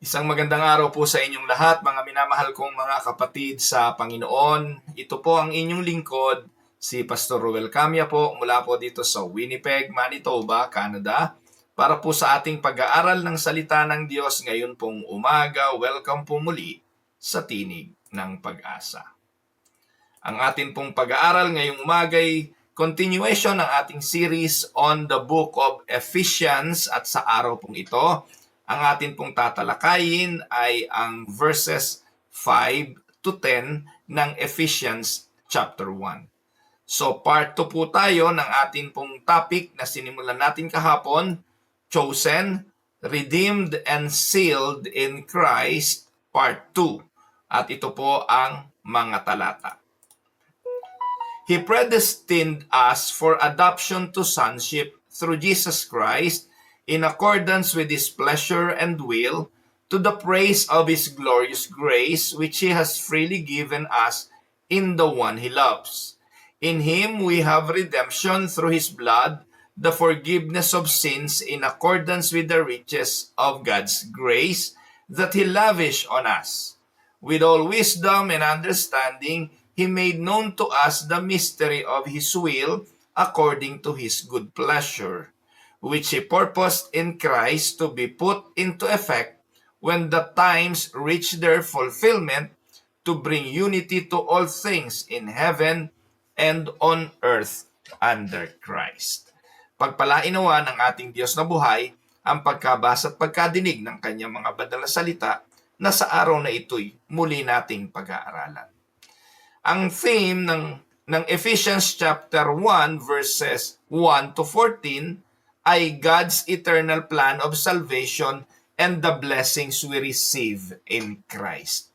Isang magandang araw po sa inyong lahat, mga minamahal kong mga kapatid sa Panginoon. Ito po ang inyong lingkod, si Pastor Ruel Camia po, mula po dito sa Winnipeg, Manitoba, Canada, para po sa ating pag-aaral ng salita ng Diyos ngayon pong umaga. Welcome po muli sa Tinig ng Pag-asa. Ang atin pong pag-aaral ngayong umaga ay continuation ng ating series on the book of Ephesians, at sa araw pong ito, ang atin pong tatalakayin ay ang verses 5 to 10 ng Ephesians chapter 1. So part 2 po tayo ng atin pong topic na sinimulan natin kahapon, Chosen, Redeemed, and Sealed in Christ, part 2. At ito po ang mga talata. He predestined us for adoption to sonship through Jesus Christ in accordance with His pleasure and will, to the praise of His glorious grace, which He has freely given us in the one He loves. In Him we have redemption through His blood, the forgiveness of sins in accordance with the riches of God's grace that He lavished on us. With all wisdom and understanding, He made known to us the mystery of His will according to His good pleasure, which He purposed in Christ to be put into effect when the times reach their fulfillment, to bring unity to all things in heaven and on earth under Christ. Pagpalainawa ng ating Diyos na buhay ang pagkabasa at pagkadinig ng kanyang mga banal na salita na sa araw na ito'y muli nating pag-aaralan. Ang theme ng Ephesians chapter 1 verses 1 to 14 ay God's eternal plan of salvation and the blessings we receive in Christ.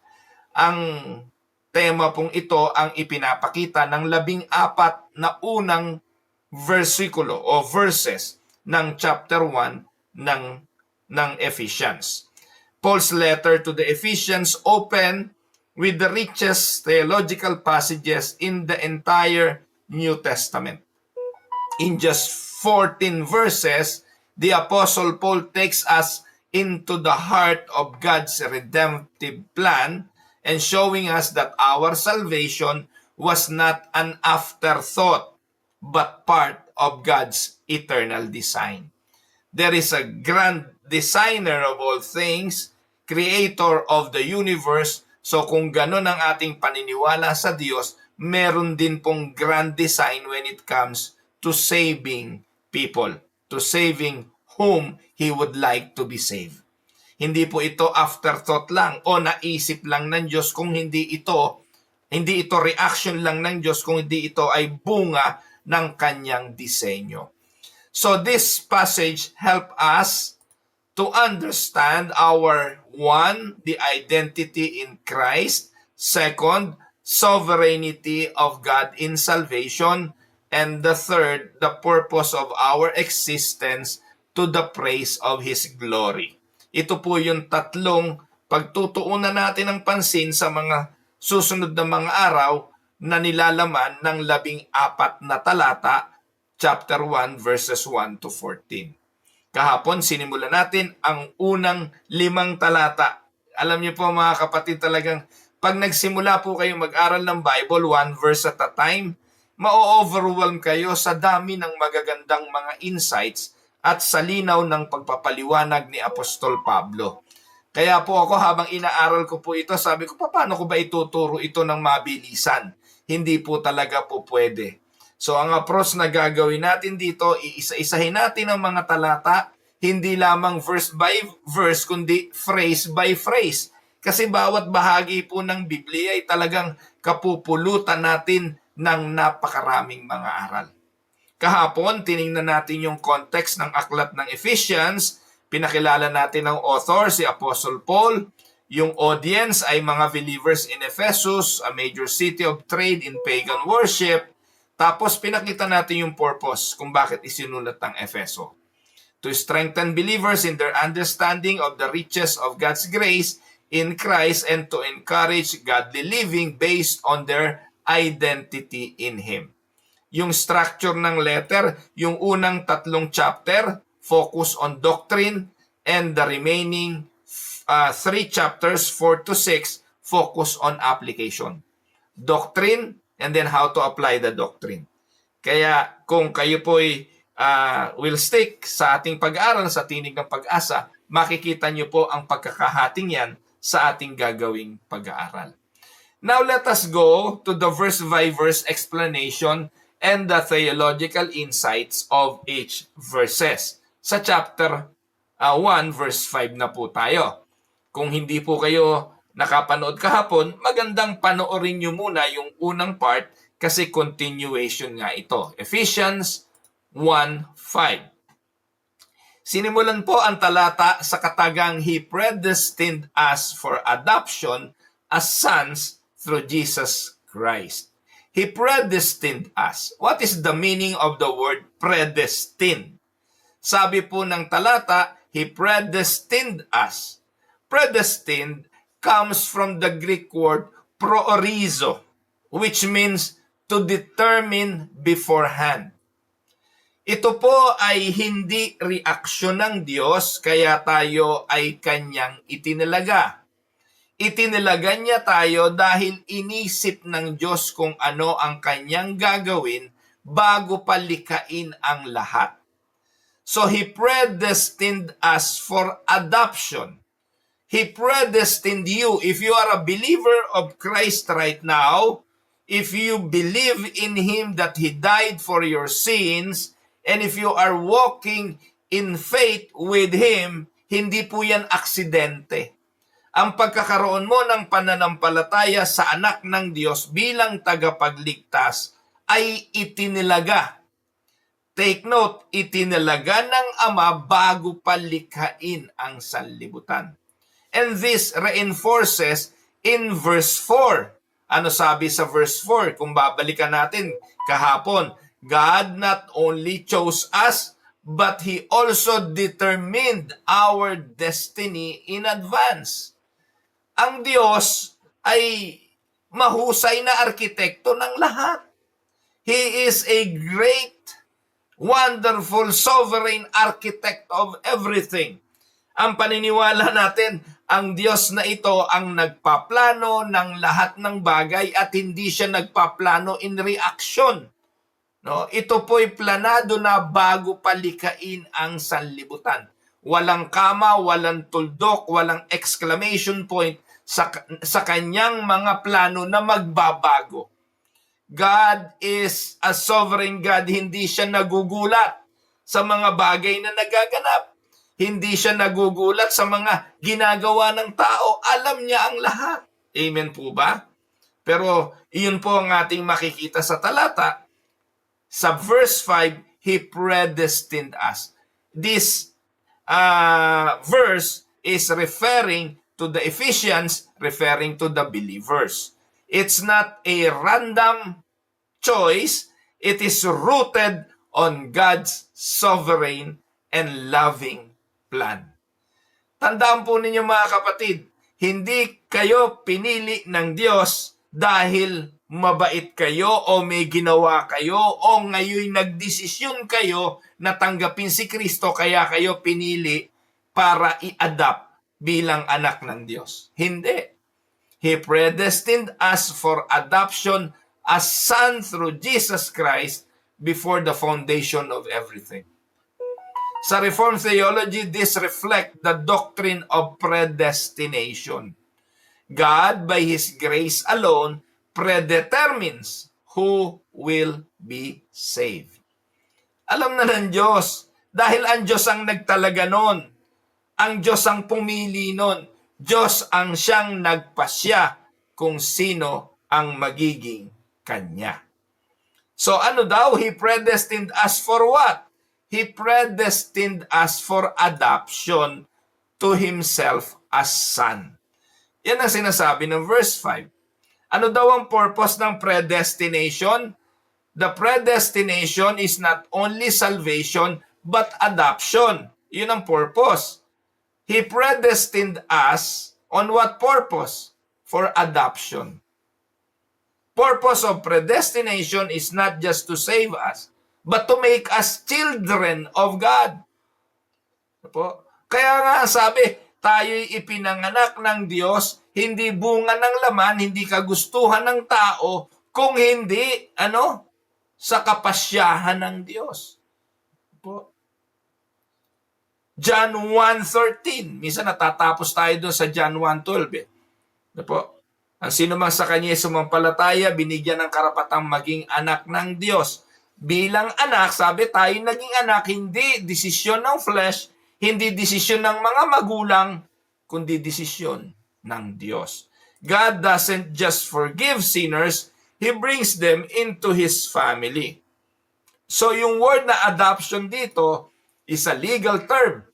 Ang tema pong ito ang ipinapakita ng 14 na unang versikulo o verses ng chapter 1 ng Ephesians. Paul's letter to the Ephesians open with the richest theological passages in the entire New Testament. In just 14 verses, the Apostle Paul takes us into the heart of God's redemptive plan and showing us that our salvation was not an afterthought, but part of God's eternal design. There is a grand designer of all things, creator of the universe. So kung ganon ang ating paniniwala sa Diyos, meron din pong grand design when it comes to saving people, to saving whom He would like to be saved. Hindi po ito afterthought lang o naisip lang ng Diyos, kung hindi ito reaction lang ng Diyos, kung hindi ito ay bunga ng kanyang disenyo. So this passage help us to understand our one, the identity in Christ. Second, sovereignty of God in salvation. And the third, the purpose of our existence to the praise of His glory. Ito po yung tatlong pagtutuunan natin ng pansin sa mga susunod na mga araw na nilalaman ng 14 na talata, chapter 1, verses 1 to 14. Kahapon, sinimulan natin ang unang 5 talata. Alam niyo po mga kapatid, talagang pag nagsimula po kayo mag-aral ng Bible, one verse at a time, ma-overwhelm kayo sa dami ng magagandang mga insights at sa linaw ng pagpapaliwanag ni Apostol Pablo. Kaya po ako, habang inaaral ko po ito, sabi ko, paano ko ba ituturo ito ng mabilisan? Hindi po talaga po pwede. So ang approach na gagawin natin dito, iisa-isahin natin ang mga talata, hindi lamang verse by verse, kundi phrase by phrase. Kasi bawat bahagi po ng Biblia ay talagang kapupulutan natin ng napakaraming mga aral. Kahapon, tiningnan natin yung context ng aklat ng Ephesians, pinakilala natin ang author, si Apostle Paul, yung audience ay mga believers in Ephesus, a major city of trade in pagan worship. Tapos pinakita natin yung purpose kung bakit isinulat ang Efeso. To strengthen believers in their understanding of the riches of God's grace in Christ and to encourage godly living based on their identity in Him. Yung structure ng letter, yung unang 3 chapter, focus on doctrine, and the remaining 3 chapters, 4 to 6, focus on application. Doctrine, and then how to apply the doctrine. Kaya kung kayo po'y will stick sa ating pag-aaral sa Tinig ng Pag-asa, makikita nyo po ang pagkakahating yan sa ating gagawing pag-aaral. Now let us go to the verse-by-verse explanation and the theological insights of each verses. Sa chapter 1, verse 5 na po tayo. Kung hindi po kayo nakapanood kahapon, magandang panoorin nyo muna yung unang part kasi continuation nga ito. Ephesians 1:5. Sinimulan po ang talata sa katagang He predestined us for adoption as sons through Jesus Christ. He predestined us. What is the meaning of the word predestined? Sabi po ng talata, He predestined us. Predestined comes from the Greek word proorizo, which means to determine beforehand. Ito po ay hindi reaksyon ng Diyos, kaya tayo ay Kanyang itinalaga. Itinalaga niya tayo dahil inisip ng Diyos kung ano ang Kanyang gagawin bago palikain ang lahat. So He predestined us for adoption. He predestined you. If you are a believer of Christ right now, if you believe in Him that He died for your sins, and if you are walking in faith with Him, hindi po yan aksidente. Ang pagkakaroon mo ng pananampalataya sa anak ng Diyos bilang tagapagligtas ay itinilaga. Take note, itinilaga ng Ama bago palikhain ang sanlibutan. And this reinforces in verse 4. Ano sabi sa verse 4? Kung babalikan natin kahapon, God not only chose us, but He also determined our destiny in advance. Ang Diyos ay mahusay na arkitekto ng lahat. He is a great, wonderful, sovereign architect of everything. Ang paniniwala natin, ang Diyos na ito ang nagpaplano ng lahat ng bagay at hindi siya nagpaplano in reaction. No, ito po'y planado na bago palikain ang sanlibutan. Walang kama, walang tuldok, walang exclamation point sa kanyang mga plano na magbabago. God is a sovereign God. Hindi siya nagugulat sa mga bagay na nagaganap. Hindi siya nagugulat sa mga ginagawa ng tao. Alam niya ang lahat. Amen po ba? Pero iyon po ang ating makikita sa talata. Sa verse 5, He predestined us. This verse is referring to the Ephesians, referring to the believers. It's not a random choice. It is rooted on God's sovereign and loving plan. Tandaan po ninyo mga kapatid, hindi kayo pinili ng Diyos dahil mabait kayo o may ginawa kayo o ngayon nagdesisyon kayo na tanggapin si Kristo kaya kayo pinili para i-adapt bilang anak ng Diyos. Hindi. He predestined us for adoption as son through Jesus Christ before the foundation of everything. Sa Reformed theology, this reflects the doctrine of predestination. God, by His grace alone, predetermines who will be saved. Alam na ng Diyos, dahil ang Diyos ang nagtalaga nun. Ang Diyos ang pumili nun. Diyos ang siyang nagpasya kung sino ang magiging Kanya. So ano daw? He predestined us for what? He predestined us for adoption to Himself as Son. Yan ang sinasabi ng verse 5. Ano daw ang purpose ng predestination? The predestination is not only salvation, but adoption. Yun ang purpose. He predestined us on what purpose? For adoption. Purpose of predestination is not just to save us, but to make us children of God. Kaya nga sabi, tayo'y ipinanganak ng Diyos, hindi bunga ng laman, hindi kagustuhan ng tao, kung hindi, sa kapasyahan ng Diyos. Po. John 1:13. Minsan natatapos tayo doon sa John 1:12. Po. Ang sino man sa kanya sumampalataya, binigyan ng karapatang maging anak ng Diyos. Bilang anak, sabi tayo naging anak, hindi desisyon ng flesh, hindi desisyon ng mga magulang, kundi desisyon ng Diyos. God doesn't just forgive sinners, He brings them into His family. So yung word na adoption dito is a legal term.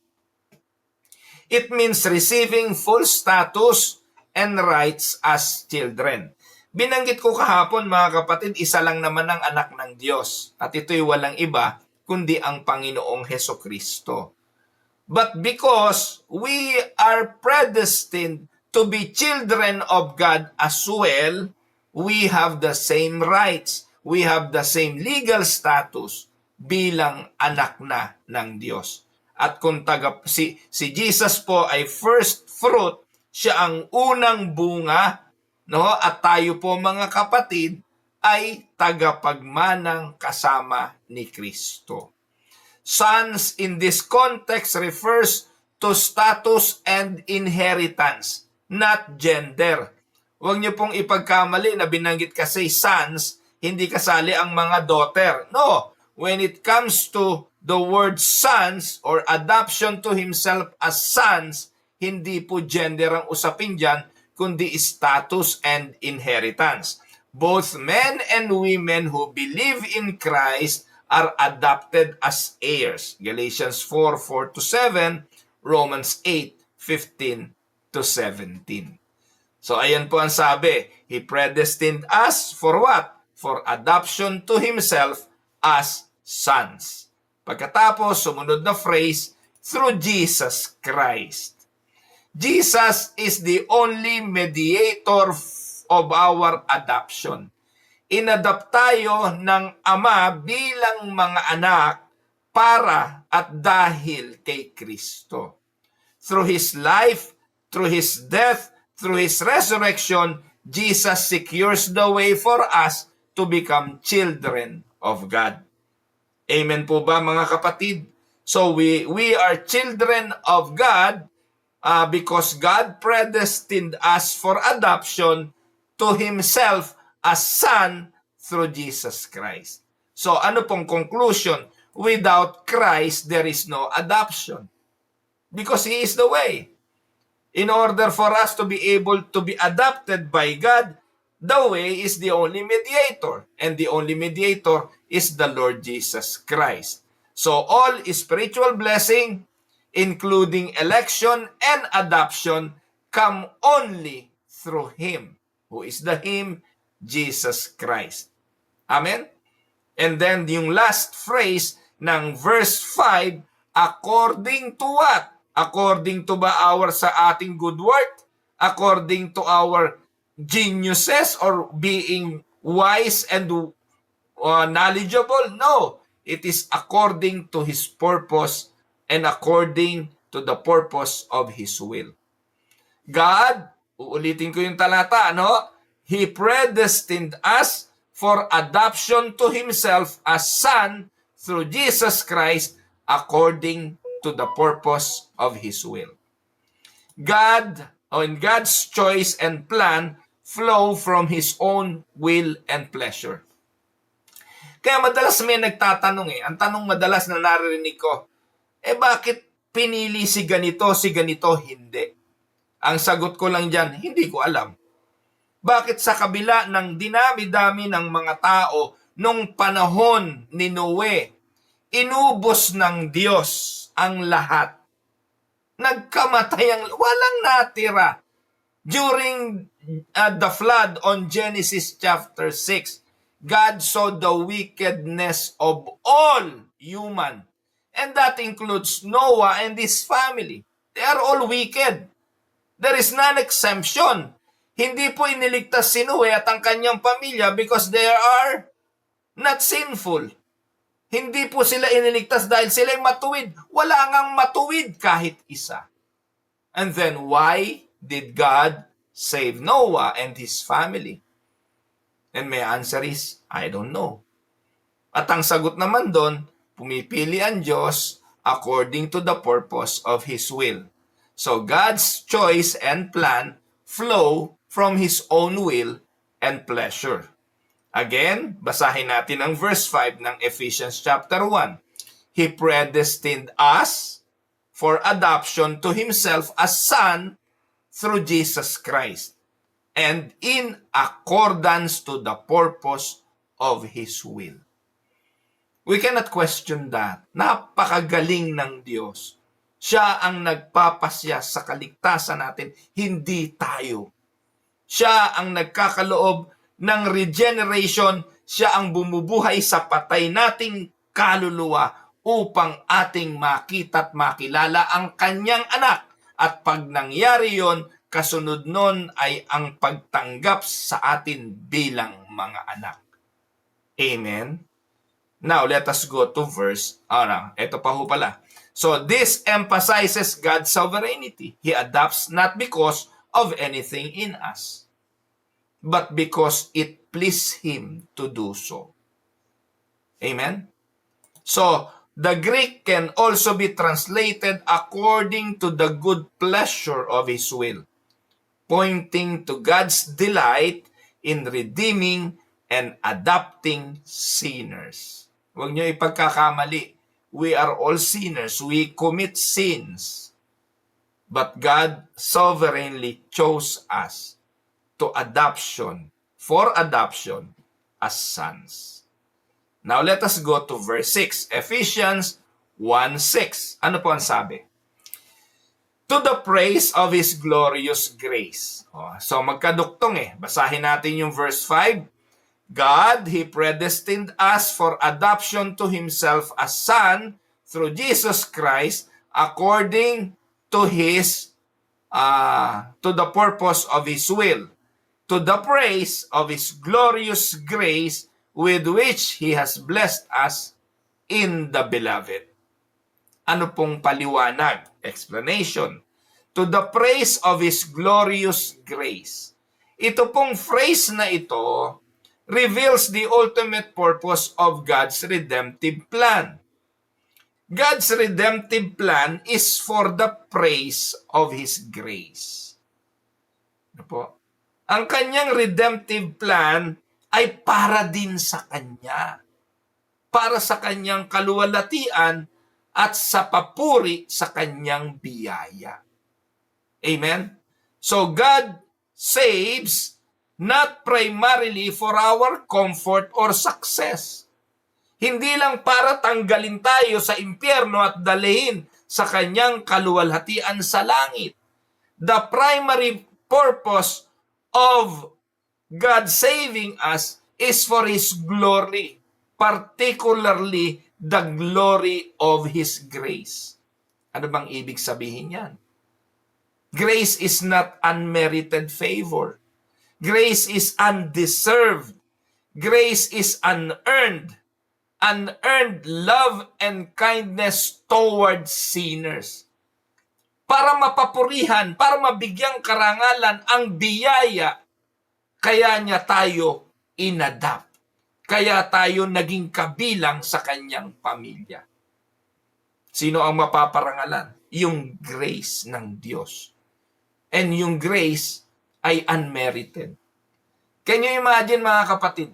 It means receiving full status and rights as children. Binanggit ko kahapon mga kapatid, isa lang naman ang anak ng Diyos. At ito'y walang iba kundi ang Panginoong Hesukristo. But because we are predestined to be children of God as well, we have the same rights. We have the same legal status bilang anak na ng Diyos. At kung si Jesus po ay first fruit, siya ang unang bunga, no? At tayo po mga kapatid ay tagapagmanang kasama ni Kristo. Sons in this context refers to status and inheritance, not gender. Huwag niyo pong ipagkamali na binanggit kasi sons, hindi kasali ang mga daughter. No, when it comes to the word sons or adoption to himself as sons, hindi po gender ang usapin dyan, kundi status and inheritance. Both men and women who believe in Christ are adopted as heirs. Galatians 4:4-7, Romans 8:15-17. So ayan po ang sabi, He predestined us for what? For adoption to Himself as sons. Pagkatapos, sumunod na phrase, through Jesus Christ. Jesus is the only mediator of our adoption. Inadopt tayo ng Ama bilang mga anak para at dahil kay Kristo. Through His life, through His death, through His resurrection, Jesus secures the way for us to become children of God. Amen po ba mga kapatid? So we are children of God because God predestined us for adoption to Himself as Son through Jesus Christ. So ano pong conclusion? Without Christ, there is no adoption. Because He is the way. In order for us to be able to be adopted by God, the way is the only mediator. And the only mediator is the Lord Jesus Christ. So all spiritual blessing, including election and adoption, come only through Him. Who is the Him? Jesus Christ. Amen? And then yung last phrase ng verse 5, according to what? According to ba sa ating good work? According to our geniuses or being wise and knowledgeable? No. It is according to His purpose and according to the purpose of His will. God, uulitin ko yung talata, no? He predestined us for adoption to Himself as Son through Jesus Christ according to the purpose of His will. God, in God's choice and plan, flow from His own will and pleasure. Kaya madalas may nagtatanong ang tanong madalas na naririnig ko, bakit pinili si ganito, hindi? Ang sagot ko lang dyan, hindi ko alam. Bakit sa kabila ng dinami-dami ng mga tao nung panahon ni Noe, inubos ng Diyos ang lahat? Nagkamatay ang walang natira. During the flood on Genesis chapter 6, God saw the wickedness of all human. And that includes Noah and his family. They are all wicked. There is none exemption. Hindi po iniligtas si Noe at ang kanyang pamilya because they are not sinful. Hindi po sila iniligtas dahil sila'y matuwid. Wala ngang matuwid kahit isa. And then why did God save Noah and his family? And my answer is, I don't know. At ang sagot naman doon, pumipili ang Diyos according to the purpose of His will. So God's choice and plan flow from His own will and pleasure. Again, basahin natin ang verse 5 ng Ephesians chapter 1. He predestined us for adoption to Himself as Son through Jesus Christ, and in accordance to the purpose of His will. We cannot question that. Napakagaling ng Diyos. Siya ang nagpapasya sa kaligtasan natin, hindi tayo. Siya ang nagkakaloob ng regeneration. Siya ang bumubuhay sa patay nating kaluluwa upang ating makita at makilala ang kanyang anak. At pag nangyari yon, kasunod nun ay ang pagtanggap sa atin bilang mga anak. Amen? Now, let us go to verse, ito pa ho pala. So, this emphasizes God's sovereignty. He adopts not because of anything in us, but because it pleased Him to do so. Amen? So, the Greek can also be translated according to the good pleasure of His will, pointing to God's delight in redeeming and adopting sinners. Huwag niyo ipagkakamali. We are all sinners. We commit sins. But God sovereignly chose us for adoption as sons. Now let us go to verse 6. Ephesians 1:6. Ano po ang sabi? To the praise of His glorious grace. So magkaduktong Basahin natin yung verse 5. God, He predestined us for adoption to Himself as Son through Jesus Christ according to the purpose of His will, to the praise of His glorious grace with which He has blessed us in the Beloved. Ano pong paliwanag? Explanation. To the praise of His glorious grace. Ito pong phrase na ito reveals the ultimate purpose of God's redemptive plan. God's redemptive plan is for the praise of His grace. Ano po? Ang kanyang redemptive plan ay para din sa Kanya. Para sa Kanyang kaluwalhatian at sa papuri sa Kanyang biyaya. Amen? So God saves not primarily for our comfort or success. Hindi lang para tanggalin tayo sa impyerno at dalhin sa kanyang kaluwalhatian sa langit. The primary purpose of God saving us is for His glory, particularly the glory of His grace. Ano bang ibig sabihin yan? Grace is not unmerited favor. Grace is undeserved. Grace is unearned. Unearned love and kindness toward sinners. Para mapapurihan, para mabigyang karangalan ang biyaya, kaya niya tayo inadapt. Kaya tayo naging kabilang sa kanyang pamilya. Sino ang mapaparangalan? Yung grace ng Diyos. And yung grace ay unmerited. Can you imagine, mga kapatid?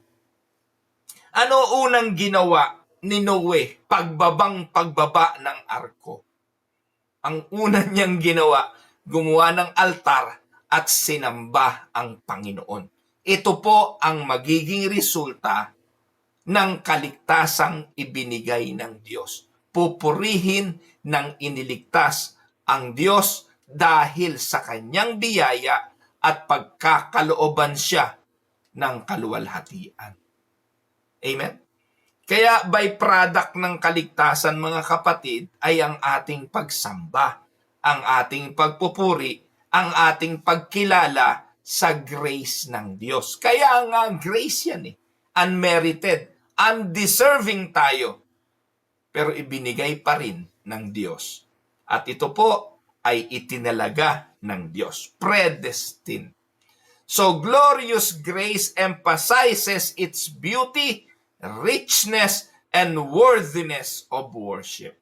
Ano unang ginawa ni Noe pagbaba ng arko? Ang unang niyang ginawa, gumawa ng altar at sinamba ang Panginoon. Ito po ang magiging resulta ng kaligtasang ibinigay ng Diyos. Pupurihin ng iniligtas ang Diyos dahil sa kanyang biyaya at pagkakalooban siya ng kaluwalhatian. Amen? Kaya byproduct ng kaligtasan, mga kapatid, ay ang ating pagsamba, ang ating pagpupuri, ang ating pagkilala sa grace ng Diyos. Kaya nga grace yan unmerited, undeserving tayo, pero ibinigay pa rin ng Diyos. At ito po ay itinalaga ng Diyos. Predestined. So, glorious grace emphasizes its beauty, richness, and worthiness of worship.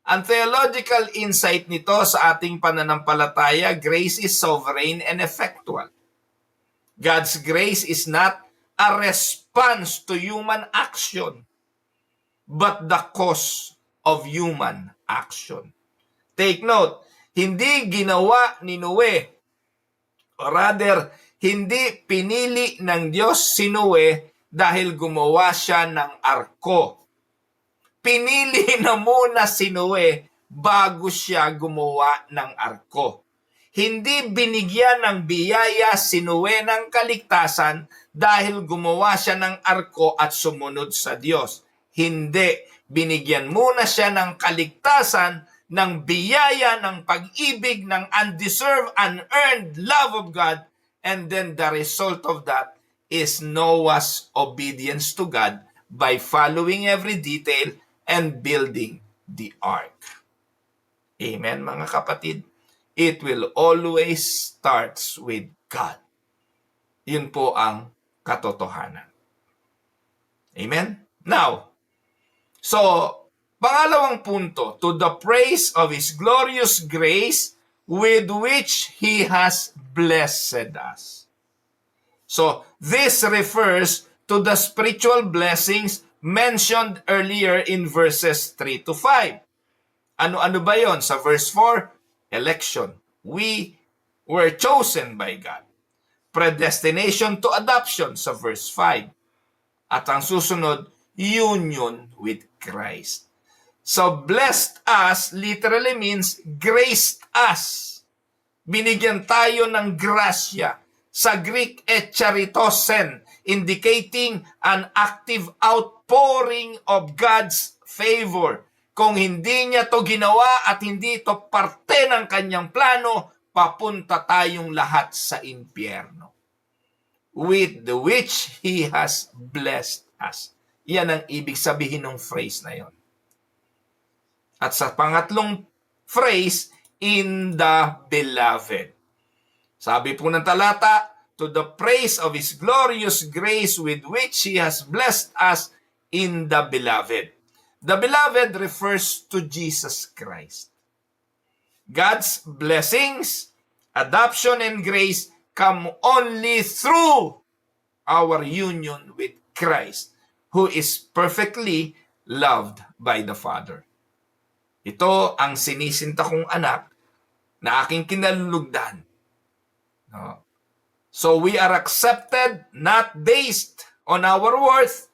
Ang theological insight nito sa ating pananampalataya, grace is sovereign and effectual. God's grace is not a response to human action, but the cause of human action. Take note, hindi ginawa ni Noe, or rather, hindi pinili ng Diyos si Noe dahil gumawa siya ng arko. Pinili na muna si Noe bago siya gumawa ng arko. Hindi binigyan ng biyaya si Noe ng kaligtasan dahil gumawa siya ng arko at sumunod sa Diyos. Hindi. Binigyan muna siya ng kaligtasan, ng biyaya, ng pag-ibig, ng undeserved, unearned love of God, and then the result of that is Noah's obedience to God by following every detail and building the ark. Amen, mga kapatid? It will always starts with God. Yun po ang katotohanan. Amen? Now, so, pangalawang punto, to the praise of His glorious grace with which He has blessed us. So, this refers to the spiritual blessings mentioned earlier in verses 3 to 5. Ano-ano ba yon? Sa verse 4, election. We were chosen by God. Predestination to adoption sa verse 5. At ang susunod, union with Christ. So, blessed us literally means graced us. Binigyan tayo ng grasya. Sa Greek, echaritosen, indicating an active outpouring of God's favor. Kung hindi niya to ginawa at hindi ito parte ng kanyang plano, papunta tayong lahat sa impyerno. With the which He has blessed us. Yan ang ibig sabihin ng phrase na yon. At sa pangatlong phrase, in the beloved. Sabi po ng talata, to the praise of His glorious grace with which He has blessed us in the beloved. The beloved refers to Jesus Christ. God's blessings, adoption, and grace come only through our union with Christ, who is perfectly loved by the Father. Ito ang sinisinta kong anak na aking kinalulugdan. No? So we are accepted not based on our worth,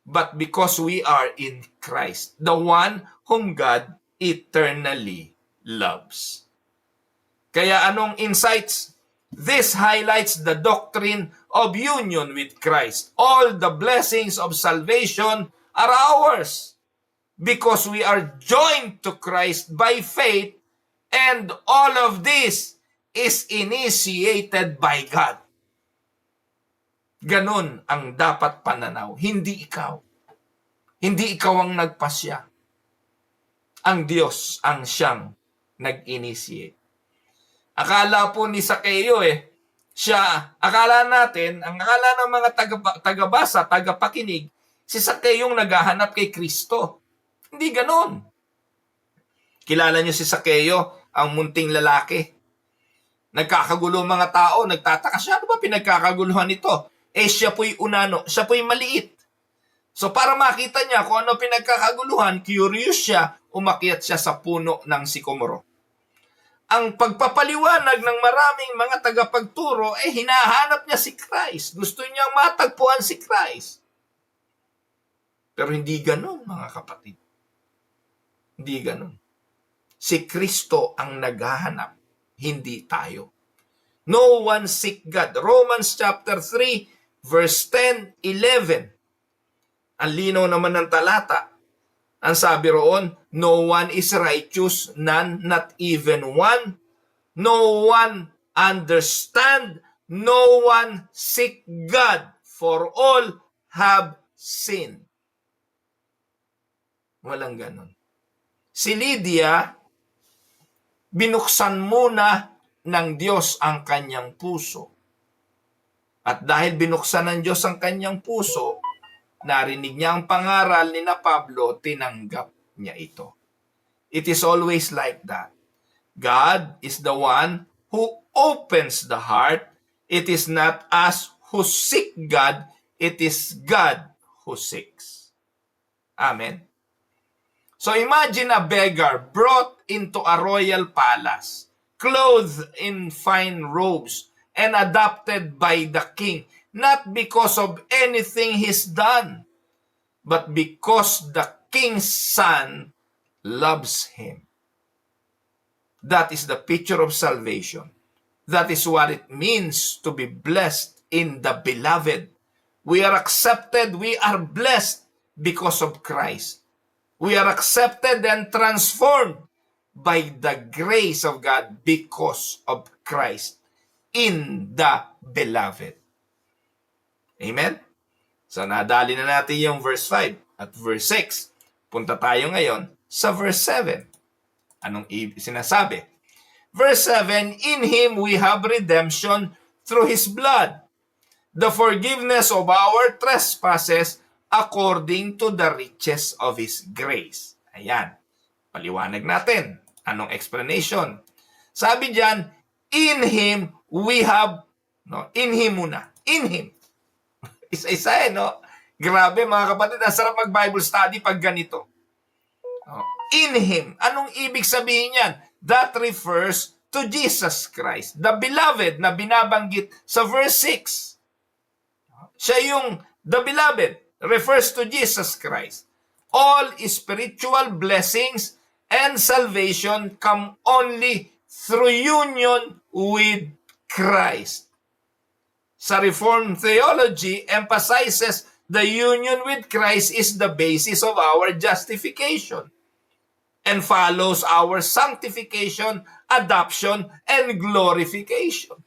but because we are in Christ, the one whom God eternally loves. Kaya anong insights? This highlights the doctrine of union with Christ. All the blessings of salvation are ours because we are joined to Christ by faith, and all of this is initiated by God. Ganon ang dapat pananaw. Hindi ikaw. Hindi ikaw ang nagpasya. Ang Diyos ang siyang nag-initiate. Akala po ni Sakeo akala ng mga tagabasa, tagapakinig, si Sakeo yung naghahanap kay Kristo. Hindi ganon. Kilala niyo si Sakeo, ang munting lalaki. Nagkakagulo mga tao, nagtataka siya, ano ba pinagkakaguluhan ito? Siya po'y unano, siya po'y maliit. So para makita niya kung ano pinagkakaguluhan, curious siya, umakyat siya sa puno ng sikomoro. Ang pagpapaliwanag ng maraming mga tagapagturo, hinahanap niya si Christ. Gusto niya matagpuan si Christ. Pero hindi ganon, mga kapatid. Hindi ganon. Si Kristo ang naghahanap, hindi tayo. No one seek God. Romans chapter 3, verse 10, 11. Ang linaw naman ng talata. Ang sabi roon, no one is righteous, none, not even one. No one understand, no one seek God, for all have sinned. Walang ganon. Si Lydia, binuksan muna ng Diyos ang kanyang puso. At dahil binuksan ng Diyos ang kanyang puso, narinig niya ang pangaral ni na Pablo, tinanggap niya ito. It is always like that. God is the one who opens the heart. It is not us who seek God. It is God who seeks. Amen. So imagine a beggar brought into a royal palace, clothed in fine robes, and adopted by the king, not because of anything he's done, but because the king's son loves him. That is the picture of salvation. That is what it means to be blessed in the beloved. We are accepted, we are blessed because of Christ. We are accepted and transformed by the grace of God because of Christ in the beloved. Amen? So nadali na natin yung verse 5 at verse 6. Punta tayo ngayon sa verse 7. Anong sinasabi? Verse 7, in Him we have redemption through His blood, the forgiveness of our trespasses according to the riches of His grace. Ayan. Paliwanag natin. Anong explanation? Sabi diyan, in Him we have, no, in Him muna. In Him. Isa-isa no? Grabe mga kapatid, ang sarap mag-Bible study pag ganito. In Him. Anong ibig sabihin yan? That refers to Jesus Christ. The beloved na binabanggit sa verse 6. Siya yung the beloved refers to Jesus Christ. All spiritual blessings and salvation come only through union with Christ. Sa Reformed theology, emphasizes the union with Christ is the basis of our justification and follows our sanctification, adoption, and glorification.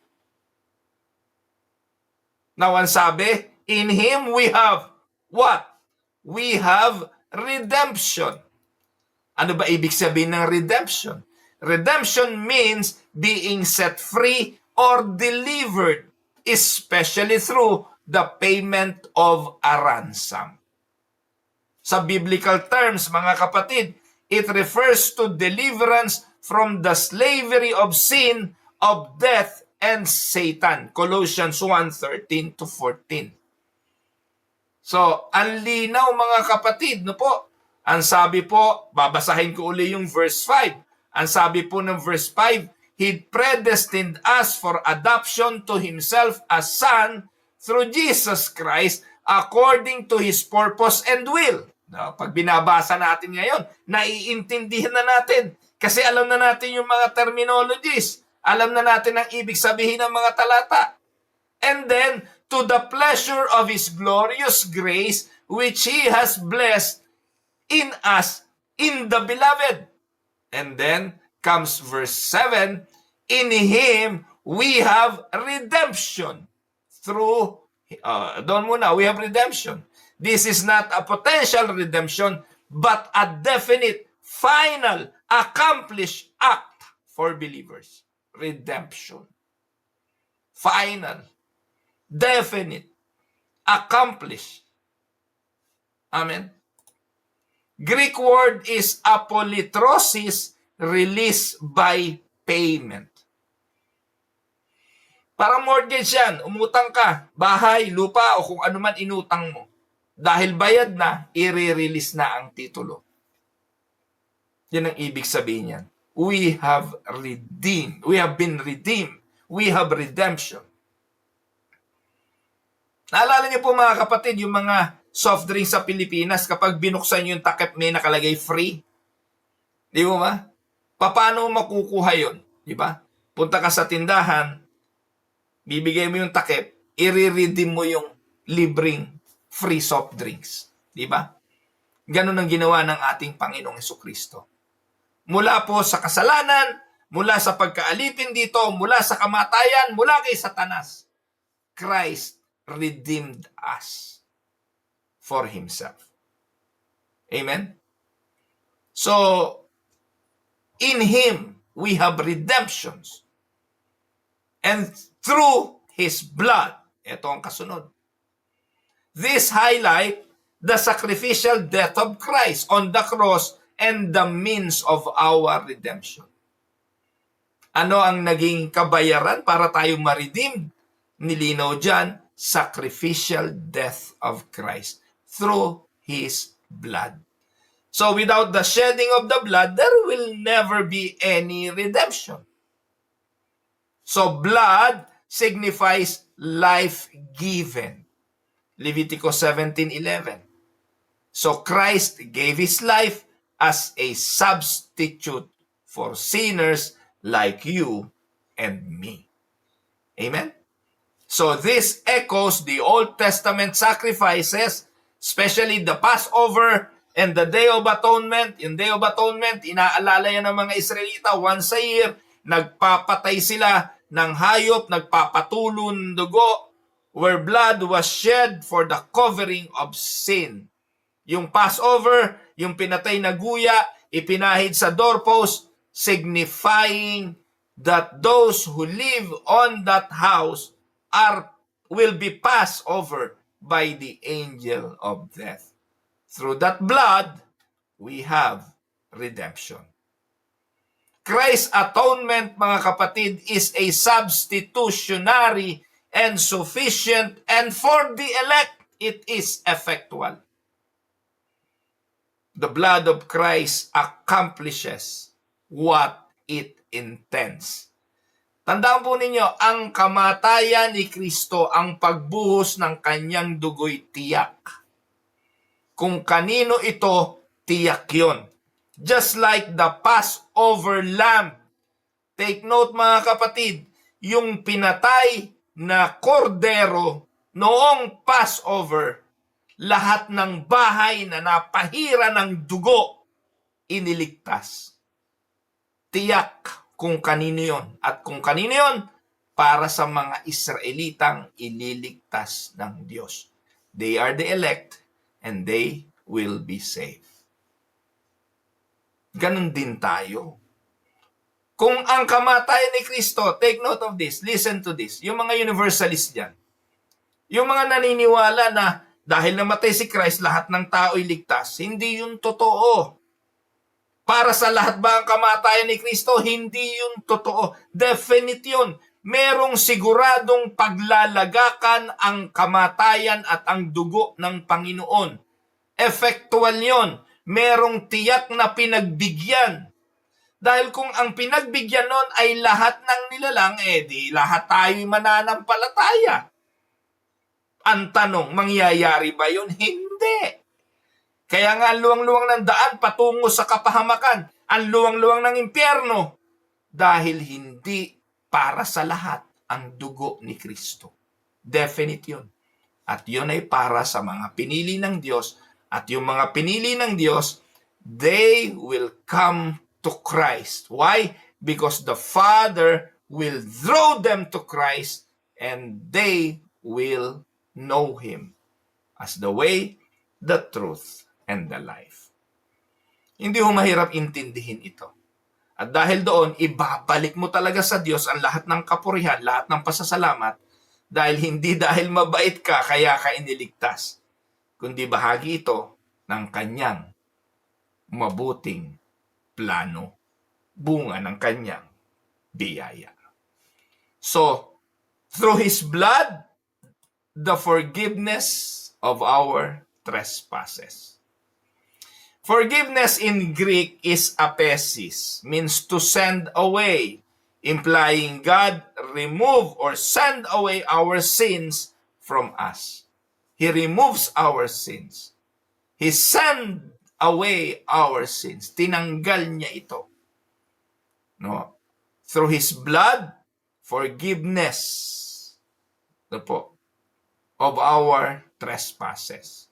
Now, ang sabi, in Him we have what? We have redemption. Ano ba ibig sabihin ng redemption? Redemption means being set free or delivered, especially through the payment of a ransom. Sa biblical terms, mga kapatid, it refers to deliverance from the slavery of sin, of death, and Satan. Colossians 1:13 to 14. So, ang linaw mga kapatid, no po? Ang sabi po, babasahin ko uli yung verse 5. Ang sabi po ng verse 5, He predestined us for adoption to Himself as Son through Jesus Christ according to His purpose and will. No, pag binabasa natin ngayon, naiintindihan na natin. Kasi alam na natin yung mga terminologies. Alam na natin ang ibig sabihin ng mga talata. And then, to the pleasure of His glorious grace, which He has blessed in us, in the beloved. And then, comes verse 7, in Him, we have redemption. Through, doon muna, we have redemption. This is not a potential redemption, but a definite, final, accomplished act for believers. Redemption. Final. Definite. Accomplished. Amen. Greek word is apolitrosis, released by payment. Parang mortgage yan. Umutang ka, bahay, lupa, o kung ano man inutang mo. Dahil bayad na, i-release na ang titulo. Yan ang ibig sabihin yan. We have redeemed. We have been redeemed. We have redemption. Naalala niyo po mga kapatid, yung mga soft drinks sa Pilipinas, kapag binuksan yung takip may nakalagay free. Di ba ba? Paano makukuha yun? Di ba? Punta ka sa tindahan, bibigay mo yung takip, i-redeem mo yung libreng free soft drinks. Di ba? Ganun ang ginawa ng ating Panginoong Jesucristo. Mula po sa kasalanan, mula sa pagkaalipin dito, mula sa kamatayan, mula kay Satanas, Christ redeemed us for Himself. Amen? So, in Him, we have redemptions. And through His blood, ito ang kasunod. This highlight the sacrificial death of Christ on the cross and the means of our redemption. Ano ang naging kabayaran para tayong ma-redeem? Nilinaw dyan, sacrificial death of Christ through His blood. So without the shedding of the blood, there will never be any redemption. So blood signifies life given. Leviticus 17:11. So Christ gave His life as a substitute for sinners like you and me. Amen? So this echoes the Old Testament sacrifices, especially the Passover and the Day of Atonement. In Day of Atonement, inaalala yan ng mga Israelita once a year, nagpapatay sila ng hayop, nagpapatulon dugo, where blood was shed for the covering of sin. Yung Passover, yung pinatay na guya, ipinahid sa doorpost, signifying that those who live on that house will be passed over by the angel of death. Through that blood, we have redemption. Christ's atonement, mga kapatid, is a substitutionary and sufficient, and for the elect, it is effectual. The blood of Christ accomplishes what it intends. Tandaan po ninyo, ang kamatayan ni Kristo, ang pagbuhos ng kanyang dugo'y tiyak. Kung kanino ito, tiyak yun. Just like the Passover lamb. Take note mga kapatid, yung pinatay na kordero noong Passover, lahat ng bahay na napahira ng dugo, iniligtas. Tiyak kung kanino yon. At kung kanino yon, para sa mga Israelitang ililigtas ng Diyos. They are the elect and they will be saved. Ganon din tayo. Kung ang kamatayan ni Kristo, take note of this, listen to this, yung mga universalist dyan, yung mga naniniwala na dahil namatay si Christ, lahat ng tao'y ligtas, hindi yun totoo. Para sa lahat ba ang kamatayan ni Kristo? Hindi yun totoo. Definite yun. Merong siguradong paglalagakan ang kamatayan at ang dugo ng Panginoon. Effectual yun. Merong tiyak na pinagbigyan. Dahil kung ang pinagbigyan nun ay lahat ng nilalang, di lahat tayo'y mananampalataya. Ang tanong, mangyayari ba yun? Hindi. Kaya nga ang luwang-luwang ng daan patungo sa kapahamakan, ang luwang-luwang ng impyerno, dahil hindi para sa lahat ang dugo ni Kristo. Definite yun. At yun ay para sa mga pinili ng Diyos, at yung mga pinili ng Diyos, they will come to Christ. Why? Because the Father will draw them to Christ and they will know Him as the way, the truth, and the life. Hindi ho mahirap intindihin ito. At dahil doon, ibabalik mo talaga sa Diyos ang lahat ng kapurihan, lahat ng pasasalamat, dahil hindi dahil mabait ka, kaya ka iniligtas, kundi bahagi ito ng kanyang mabuting plano, bunga ng kanyang biyaya. So, through His blood, the forgiveness of our trespasses. Forgiveness in Greek is aphesis, means to send away, implying God remove or send away our sins from us. He removes our sins. He send away our sins. Tinanggal niya ito. No? Through His blood, forgiveness. Ito po. Of our trespasses.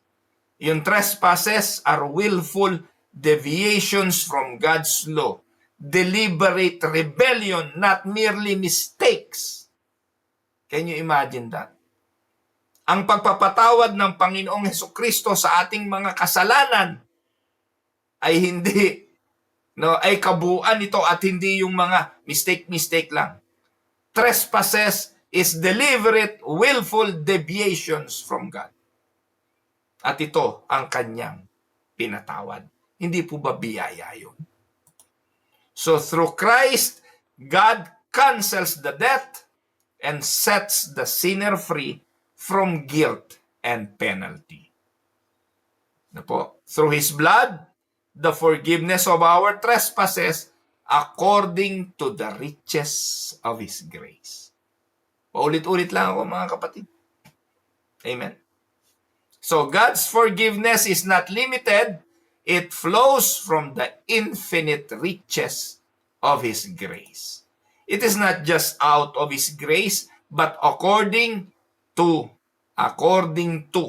Yung trespasses are willful deviations from God's law. Deliberate rebellion, not merely mistakes. Can you imagine that? Ang pagpapatawad ng Panginoong Hesukristo sa ating mga kasalanan ay hindi no, ay kabuuan nito at hindi yung mga mistake lang. Trespasses is deliberate, willful deviations from God. At ito ang kanyang pinatawad. Hindi po ba biyaya yun? So through Christ, God cancels the debt and sets the sinner free from guilt and penalty. Na po, through His blood, the forgiveness of our trespasses according to the riches of His grace. Paulit-ulit lang ako mga kapatid. Amen. So God's forgiveness is not limited. It flows from the infinite riches of His grace. It is not just out of His grace, but according to,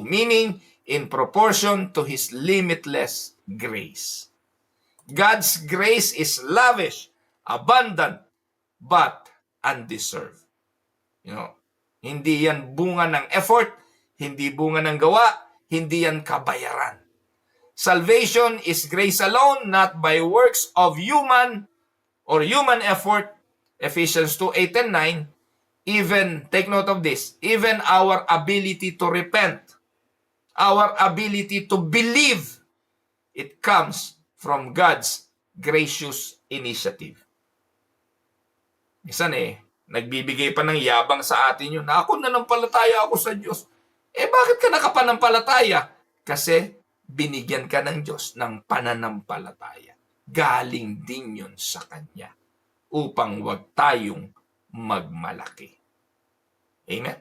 meaning in proportion to His limitless grace. God's grace is lavish, abundant, but undeserved. Hindi yan bunga ng effort, hindi bunga ng gawa, hindi yan kabayaran. Salvation is grace alone, not by works of human effort. Ephesians 2:8 and 9. Even, take note of this, even our ability to repent, our ability to believe, it comes from God's gracious initiative. Minsan nagbibigay pa ng yabang sa atin yun, na ako nanampalataya ako sa Diyos. Bakit ka nakapanampalataya? Kasi binigyan ka ng Diyos ng pananampalataya. Galing din yun sa Kanya upang wag tayong magmalaki. Amen?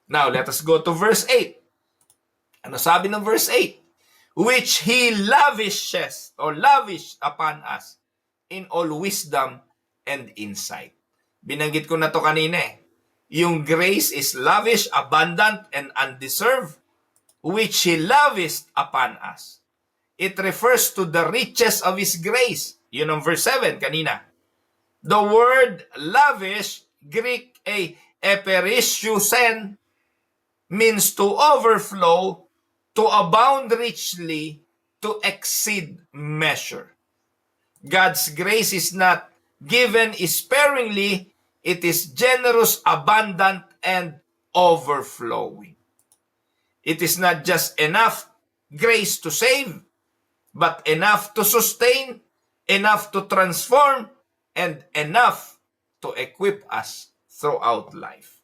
Now, let us go to verse 8. Ano sabi ng verse 8? Which He lavishes or lavished upon us in all wisdom and insight. Binanggit ko na to kanina Yung grace is lavish, abundant, and undeserved, which He lavished upon us. It refers to the riches of His grace. Yun ang verse 7 kanina. The word lavish, Greek eperishusen, means to overflow, to abound richly, to exceed measure. God's grace is not given sparingly, it is generous, abundant, and overflowing. It is not just enough grace to save, but enough to sustain, enough to transform, and enough to equip us throughout life.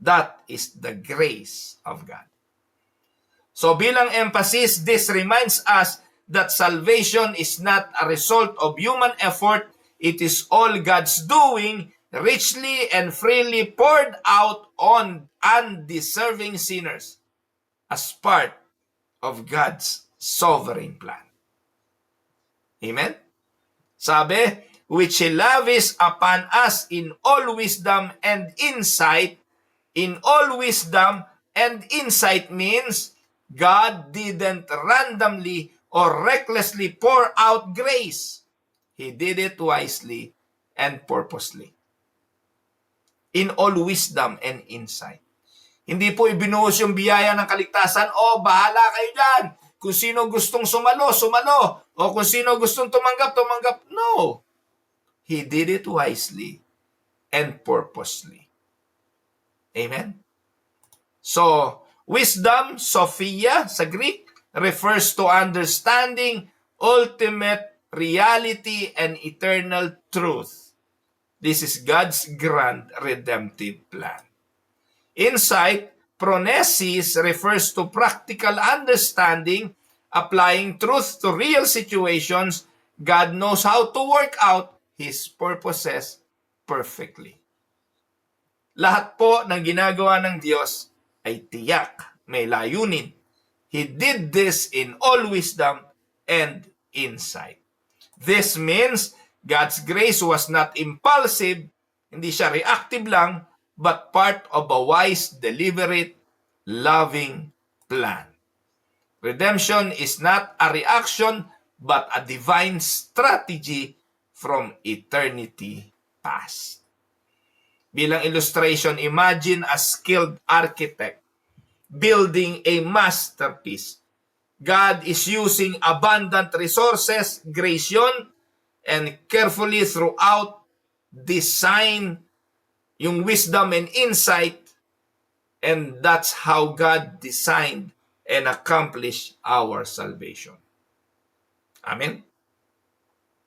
That is the grace of God. So bilang emphasis, this reminds us that salvation is not a result of human effort. It is all God's doing, richly and freely poured out on undeserving sinners as part of God's sovereign plan. Amen? Sabi, which He lavished upon us in all wisdom and insight. In all wisdom and insight means God didn't randomly or recklessly pour out grace. He did it wisely and purposely. In all wisdom and insight. Hindi po ibinuhos yung biyaya ng kaligtasan, bahala kayo dyan. Kung sino gustong sumalo, sumalo. O kung sino gustong tumanggap, tumanggap. No. He did it wisely and purposely. Amen? So, wisdom, Sophia sa Greek, refers to understanding ultimate reality and eternal truth. This is God's grand redemptive plan. Insight, Phronesis, refers to practical understanding, applying truth to real situations. God knows how to work out His purposes perfectly. Lahat po ng ginagawa ng Diyos ay tiyak, may layunin. He did this in all wisdom and insight. This means God's grace was not impulsive, hindi siya reactive lang, but part of a wise, deliberate, loving plan. Redemption is not a reaction, but a divine strategy from eternity past. Bilang illustration, imagine a skilled architect building a masterpiece. God is using abundant resources, grace yun, and carefully throughout design yung wisdom and insight, and that's how God designed and accomplished our salvation. Amen?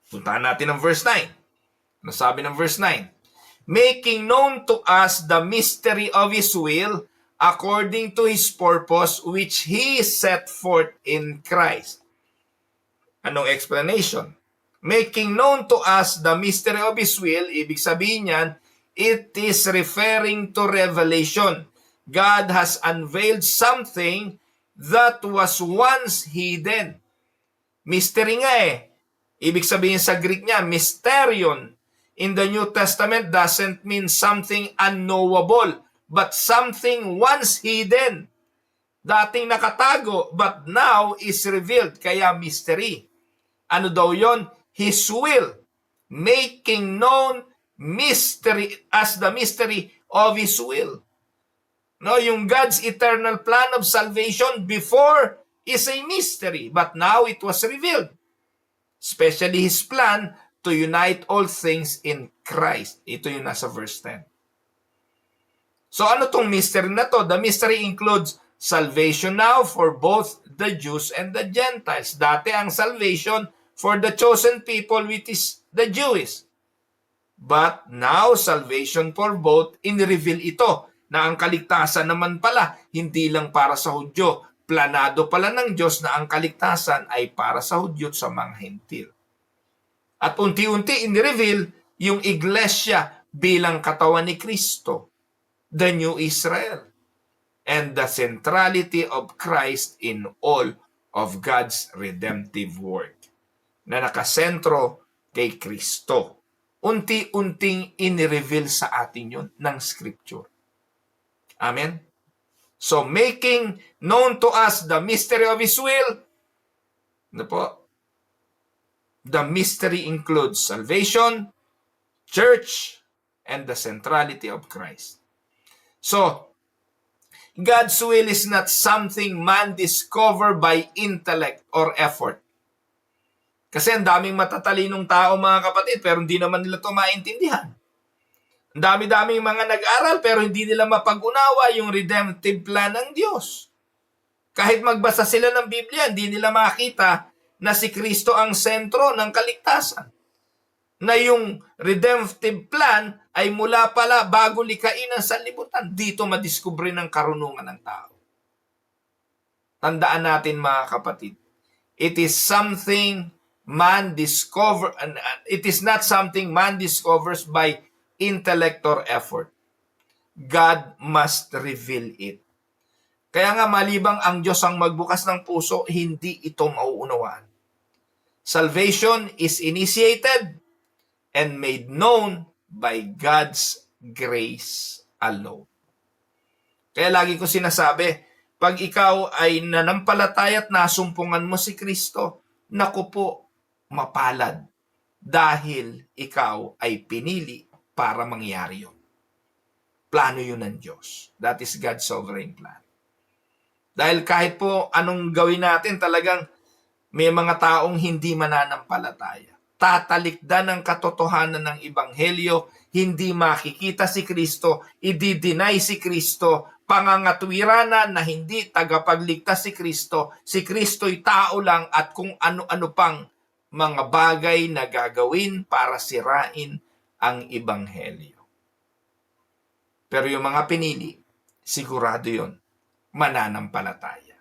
Puntahan natin ang verse 9. Ano sabi ng verse 9? Making known to us the mystery of His will according to His purpose which He set forth in Christ. Anong explanation? Making known to us the mystery of His will, ibig sabihin niyan, it is referring to revelation. God has unveiled something that was once hidden. Mystery nga eh. Ibig sabihin sa Greek niya, mysterion. In the New Testament doesn't mean something unknowable, but something once hidden. Dating nakatago, but now is revealed, kaya mystery. Ano daw yon? His will. Making known mystery as the mystery of His will. No, yung God's eternal plan of salvation before is a mystery, but now it was revealed. Especially His plan to unite all things in Christ. Ito yung nasa verse 10. So ano tong mystery na to? The mystery includes salvation now for both the Jews and the Gentiles. Dati ang salvation for the chosen people, which is the Jewish. But now salvation for both, in-reveal ito na ang kaligtasan naman pala hindi lang para sa Hudyo. Planado pala ng Diyos na ang kaligtasan ay para sa Hudyo at sa mga Hentil. At unti-unti in-reveal yung iglesia bilang katawan ni Kristo, the new Israel, and the centrality of Christ in all of God's redemptive work, na nakasentro kay Kristo. Unti-unting in-reveal sa atin yun ng Scripture. Amen? So, making known to us the mystery of His will, ano po? The mystery includes salvation, church, and the centrality of Christ. So, God's will is not something man discover by intellect or effort. Kasi ang daming matatalinong tao, mga kapatid, pero hindi naman nila ito maintindihan. Ang dami-daming mga nag-aral, pero hindi nila mapag-unawa yung redemptive plan ng Diyos. Kahit magbasa sila ng Biblia, hindi nila makita na si Kristo ang sentro ng kaligtasan. Na yung redemptive plan ay mula pala bago likain ang sanlibutan. Dito madiskubre ng karunungan ng tao. Tandaan natin, mga kapatid, it is something man discover, it is not something man discovers by intellect or effort. God must reveal it. Kaya nga malibang ang Diyos ang magbukas ng puso, hindi ito mauunawaan. Salvation is initiated and made known by God's grace alone. Kaya lagi ko sinasabi, pag ikaw ay nanampalataya at nasumpungan mo si Kristo, naku po, mapalad. Dahil ikaw ay pinili para mangyari yun. Plano yun ng Diyos. That is God's sovereign plan. Dahil kahit po anong gawin natin, talagang may mga taong hindi mananampalataya. Tatalikdan ang katotohanan ng Ebanghelyo, hindi makikita si Kristo, i-deny si Kristo, pangangatwiranan na hindi tagapagligtas si Kristo. Si Kristo'y tao lang at kung ano-ano pang mga bagay na gagawin para sirain ang Ebanghelyo. Pero yung mga pinili, sigurado yun, mananampalataya.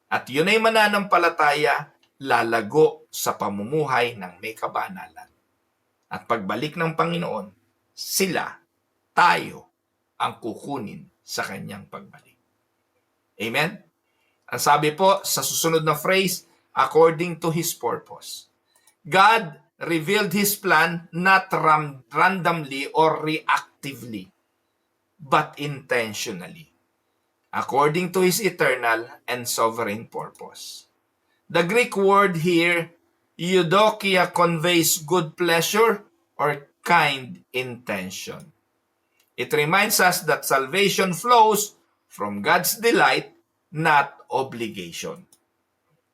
At yun ay mananampalataya, lalago sa pamumuhay ng may kabanalan. At pagbalik ng Panginoon, sila, tayo, ang kukunin sa kanyang pagbalik. Amen? Ang sabi po sa susunod na phrase, according to His purpose. God revealed His plan not randomly or reactively, but intentionally, according to His eternal and sovereign purpose. The Greek word here, eudokia, conveys good pleasure or kind intention. It reminds us that salvation flows from God's delight, not obligation.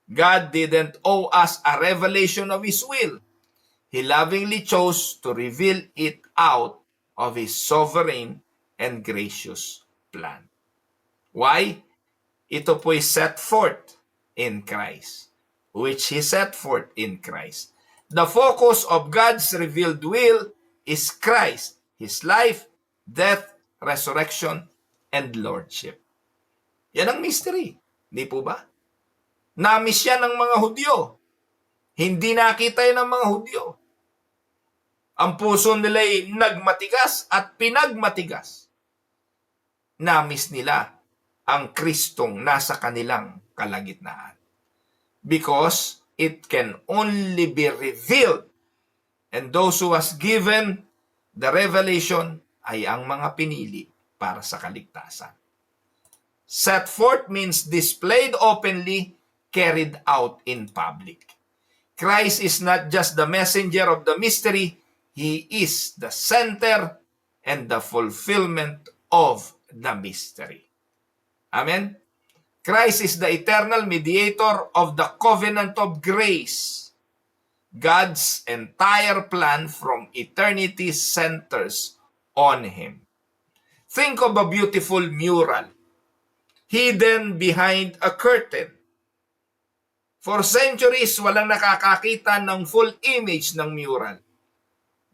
God didn't owe us a revelation of His will. He lovingly chose to reveal it out of His sovereign and gracious plan. Why? Ito po'y set forth in Christ, which He set forth in Christ. The focus of God's revealed will is Christ, His life, death, resurrection, and lordship. Yan ang mystery. Di po ba? Namiss yan ng mga Hudyo. Hindi nakita yan ng mga Hudyo. Ang puso nila ay nagmatigas at pinagmatigas. Namiss nila ang Kristong nasa kanilang kalagitnaan. Because it can only be revealed. And those who was given the revelation ay ang mga pinili para sa kaligtasan. Set forth means displayed openly, carried out in public. Christ is not just the messenger of the mystery, He is the center and the fulfillment of the mystery. Amen? Christ is the eternal mediator of the covenant of grace. God's entire plan from eternity centers on Him. Think of a beautiful mural hidden behind a curtain. For centuries, walang nakakakita ng full image ng mural.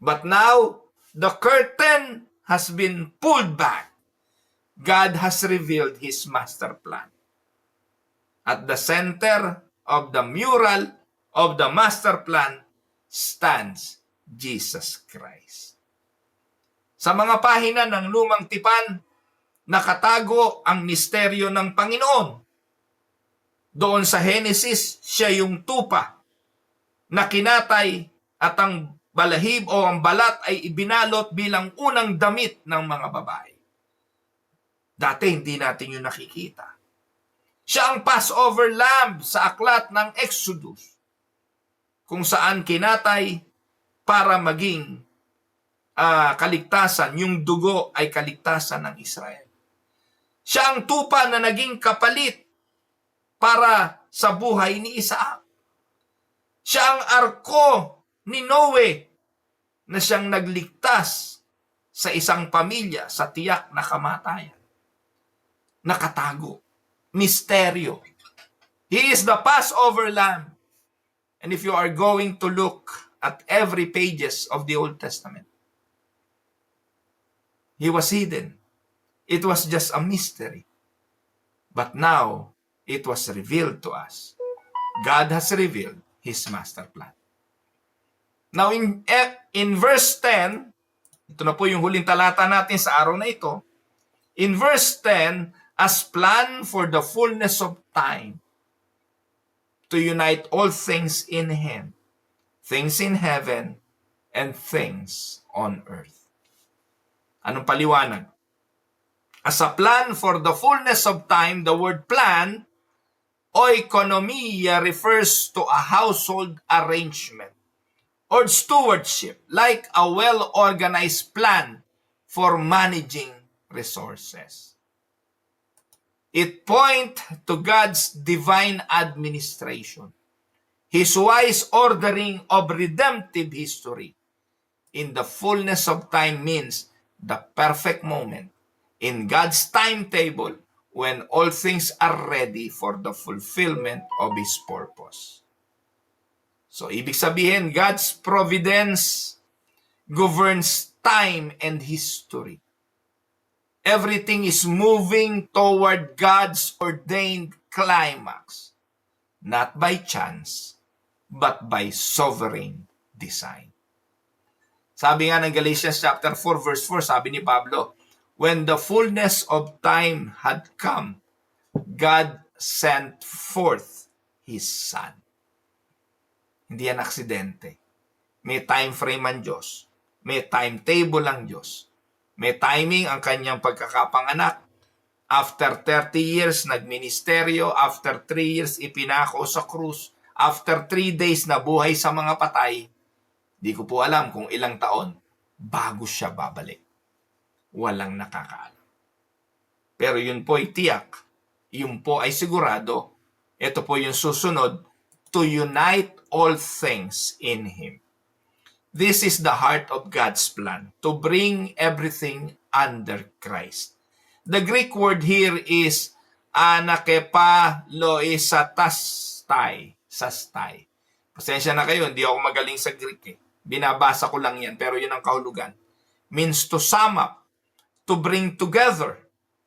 But now, the curtain has been pulled back. God has revealed His master plan. At the center of the mural of the master plan stands Jesus Christ. Sa mga pahina ng lumang tipan, nakatago ang misteryo ng Panginoon. Doon sa Genesis, siya yung tupa na kinatay at ang balahib o ang balat ay ibinalot bilang unang damit ng mga babae. Dati hindi natin yung nakikita. Siya ang Passover lamb sa aklat ng Exodus, kung saan kinatay para maging kaligtasan, yung dugo ay kaligtasan ng Israel. Siya ang tupa na naging kapalit para sa buhay ni Isaac. Siya ang arko ni Noe na siyang nagligtas sa isang pamilya sa tiyak na kamatayan. Nakatago. Misteryo. He is the Passover lamb. And if you are going to look at every pages of the Old Testament, He was hidden. It was just a mystery. But now, it was revealed to us. God has revealed His master plan. Now, in verse 10, ito na po yung huling talata natin sa araw na ito. In verse 10, as plan for the fullness of time, to unite all things in Him, things in heaven, and things on earth. Anong paliwanag? As a plan for the fullness of time, the word plan, oikonomia, refers to a household arrangement or stewardship, like a well-organized plan for managing resources. It points to God's divine administration, His wise ordering of redemptive history. In the fullness of time means the perfect moment in God's timetable when all things are ready for the fulfillment of His purpose. So, ibig sabihin, God's providence governs time and history. Everything is moving toward God's ordained climax, not by chance, but by sovereign design. Sabi nga ng Galatians chapter 4, verse 4, sabi ni Pablo, when the fullness of time had come, God sent forth His Son. Hindi yan aksidente. May time frame ang Diyos. May timetable ang Diyos. May timing ang kanyang pagkakapanganak. After 30 years, nagministeryo. After 3 years, ipinako sa krus. After 3 days, nabuhay sa mga patay. Di ko po alam kung ilang taon bago siya babalik. Walang nakakaalam. Pero yun po ay tiyak. Yun po ay sigurado. Ito po yung susunod, to unite all things in Him. This is the heart of God's plan, to bring everything under Christ. The Greek word here is anakepaloisastai. Sastai. Pasensya na kayo, hindi ako magaling sa Greek eh. Binabasa ko lang yan, pero yun ang kahulugan. Means to sum up, to bring together,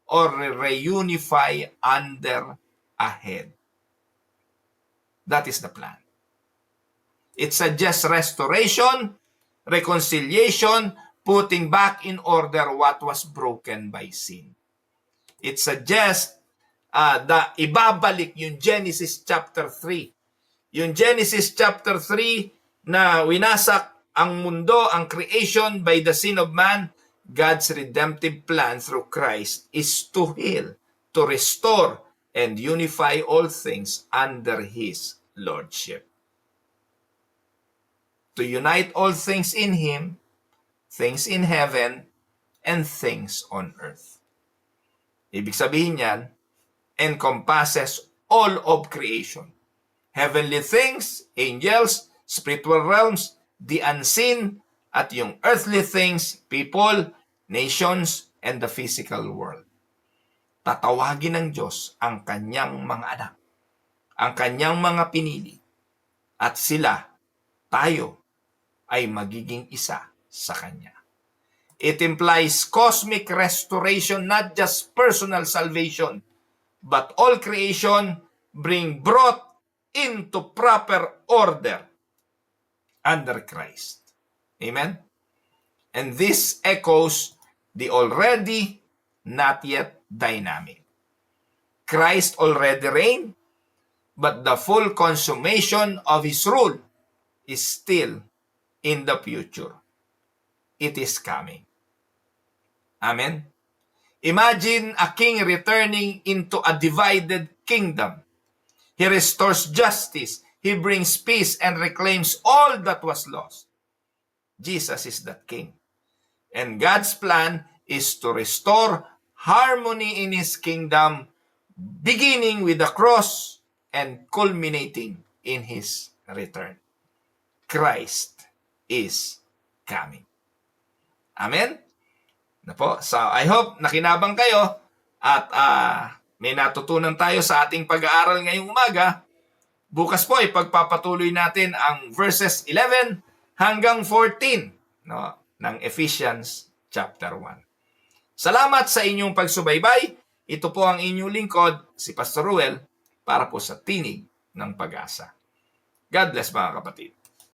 or reunify under a head. That is the plan. It suggests restoration, reconciliation, putting back in order what was broken by sin. It suggests ibabalik yung Genesis chapter 3. Yung Genesis chapter 3 na winasak ang mundo, ang creation by the sin of man, God's redemptive plan through Christ is to heal, to restore, and unify all things under His Lordship. To unite all things in Him, things in heaven, and things on earth. Ibig sabihin yan, encompasses all of creation. Heavenly things, angels, spiritual realms, the unseen, at yung earthly things, people, nations, and the physical world. Tatawagin ng Diyos ang kanyang mga anak, ang kanyang mga pinili, at sila, tayo, ay magiging isa sa Kanya. It implies cosmic restoration, not just personal salvation, but all creation brought into proper order under Christ. Amen? And this echoes the already, not yet dynamic. Christ already reigned, but the full consummation of His rule is still in the future. It is coming. Amen? Imagine a king returning into a divided kingdom. He restores justice. He brings peace and reclaims all that was lost. Jesus is that king. And God's plan is to restore harmony in His kingdom, beginning with the cross and culminating in His return. Christ is coming. Amen? So, I hope nakinabang kayo at may natutunan tayo sa ating pag-aaral ngayong umaga. Bukas po, ipagpapatuloy natin ang verses 11 hanggang 14 ng Ephesians chapter 1. Salamat sa inyong pagsubaybay. Ito po ang inyong lingkod, si Pastor Ruel, para po sa Tinig ng Pag-asa. God bless mga kapatid.